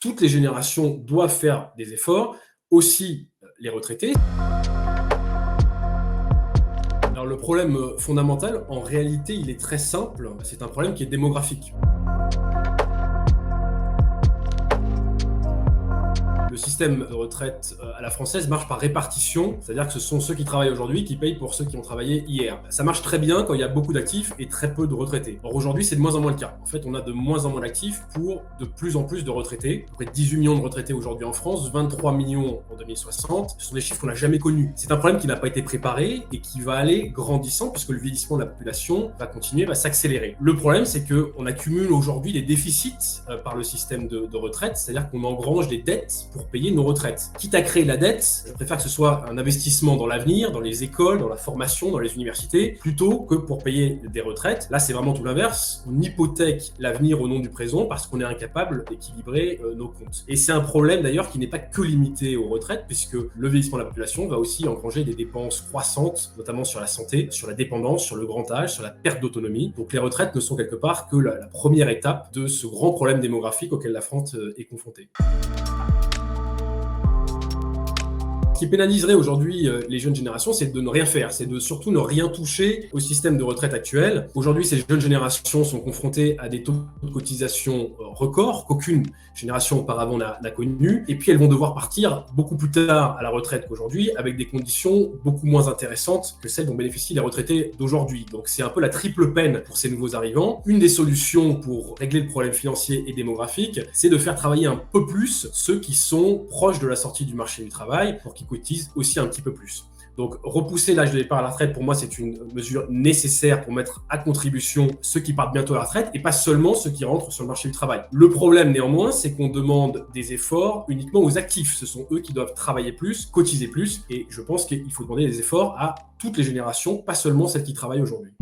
Toutes les générations doivent faire des efforts, aussi les retraités. Alors le problème fondamental, en réalité, il est très simple. C'est un problème qui est démographique. Le système de retraite à la française marche par répartition, c'est-à-dire que ce sont ceux qui travaillent aujourd'hui qui payent pour ceux qui ont travaillé hier. Ça marche très bien quand il y a beaucoup d'actifs et très peu de retraités. Or aujourd'hui, c'est de moins en moins le cas. En fait, on a de moins en moins d'actifs pour de plus en plus de retraités. À peu près 18 millions de retraités aujourd'hui en France, 23 millions en 2060. Ce sont des chiffres qu'on n'a jamais connus. C'est un problème qui n'a pas été préparé et qui va aller grandissant puisque le vieillissement de la population va continuer, va s'accélérer. Le problème, c'est qu'on accumule aujourd'hui des déficits par le système de retraite, c'est-à-dire qu'on engrange des dettes pour payer nos retraites. Quitte à créer la dette, je préfère que ce soit un investissement dans l'avenir, dans les écoles, dans la formation, dans les universités, plutôt que pour payer des retraites. Là, c'est vraiment tout l'inverse. On hypothèque l'avenir au nom du présent parce qu'on est incapable d'équilibrer nos comptes. Et c'est un problème d'ailleurs qui n'est pas que limité aux retraites, puisque le vieillissement de la population va aussi engranger des dépenses croissantes, notamment sur la santé, sur la dépendance, sur le grand âge, sur la perte d'autonomie. Donc les retraites ne sont quelque part que la première étape de ce grand problème démographique auquel la France est confrontée. Ce qui pénaliserait aujourd'hui les jeunes générations, c'est de ne rien faire, c'est de surtout ne rien toucher au système de retraite actuel. Aujourd'hui, ces jeunes générations sont confrontées à des taux de cotisation records qu'aucune génération auparavant n'a connu, et puis elles vont devoir partir beaucoup plus tard à la retraite qu'aujourd'hui, avec des conditions beaucoup moins intéressantes que celles dont bénéficient les retraités d'aujourd'hui. Donc c'est un peu la triple peine pour ces nouveaux arrivants. Une des solutions pour régler le problème financier et démographique, c'est de faire travailler un peu plus ceux qui sont proches de la sortie du marché du travail, pour qu'ils cotisent aussi un petit peu plus. Donc repousser l'âge de départ à la retraite, pour moi, c'est une mesure nécessaire pour mettre à contribution ceux qui partent bientôt à la retraite et pas seulement ceux qui rentrent sur le marché du travail. Le problème néanmoins, c'est qu'on demande des efforts uniquement aux actifs. Ce sont eux qui doivent travailler plus, cotiser plus, et je pense qu'il faut demander des efforts à toutes les générations, pas seulement celles qui travaillent aujourd'hui.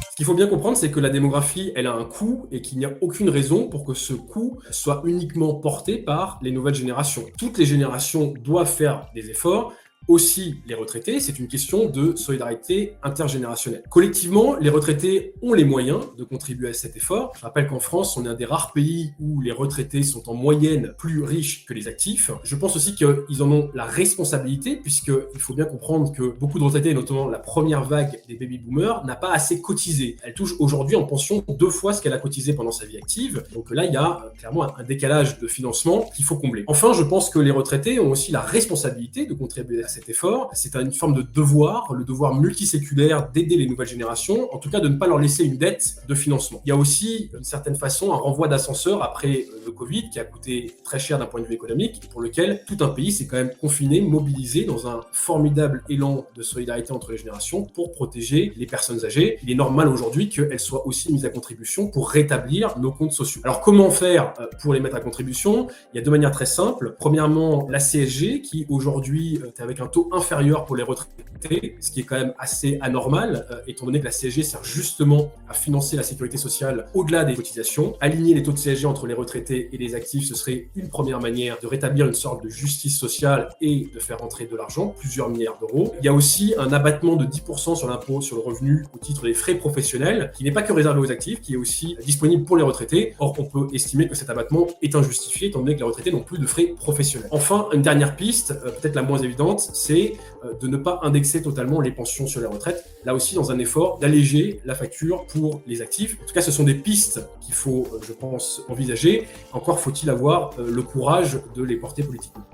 Ce qu'il faut bien comprendre, c'est que la démographie, elle a un coût et qu'il n'y a aucune raison pour que ce coût soit uniquement porté par les nouvelles générations. Toutes les générations doivent faire des efforts, aussi les retraités. C'est une question de solidarité intergénérationnelle. Collectivement, les retraités ont les moyens de contribuer à cet effort. Je rappelle qu'en France, on est un des rares pays où les retraités sont en moyenne plus riches que les actifs. Je pense aussi qu'ils en ont la responsabilité, puisqu'il faut bien comprendre que beaucoup de retraités, notamment la première vague des baby-boomers, n'a pas assez cotisé. Elle touche aujourd'hui en pension 2 fois ce qu'elle a cotisé pendant sa vie active. Donc là, il y a clairement un décalage de financement qu'il faut combler. Enfin, je pense que les retraités ont aussi la responsabilité de contribuer à cet effort. C'est une forme de devoir, le devoir multiséculaire d'aider les nouvelles générations, en tout cas de ne pas leur laisser une dette de financement. Il y a aussi, d'une certaine façon, un renvoi d'ascenseur après le Covid qui a coûté très cher d'un point de vue économique, pour lequel tout un pays s'est quand même confiné, mobilisé dans un formidable élan de solidarité entre les générations pour protéger les personnes âgées. Il est normal aujourd'hui qu'elles soient aussi mises à contribution pour rétablir nos comptes sociaux. Alors comment faire pour les mettre à contribution? Il y a 2 manières très simples. Premièrement, la CSG qui aujourd'hui est avec un taux inférieur pour les retraités, ce qui est quand même assez anormal, étant donné que la CSG sert justement à financer la sécurité sociale au-delà des cotisations. Aligner les taux de CSG entre les retraités et les actifs, ce serait une première manière de rétablir une sorte de justice sociale et de faire entrer de l'argent, plusieurs milliards d'euros. Il y a aussi un abattement de 10% sur l'impôt sur le revenu au titre des frais professionnels, qui n'est pas que réservé aux actifs, qui est aussi disponible pour les retraités. Or, on peut estimer que cet abattement est injustifié, étant donné que les retraités n'ont plus de frais professionnels. Enfin, une dernière piste, peut-être la moins évidente, c'est de ne pas indexer totalement les pensions sur les retraites, là aussi dans un effort d'alléger la facture pour les actifs. En tout cas, ce sont des pistes qu'il faut, je pense, envisager. Encore faut-il avoir le courage de les porter politiquement.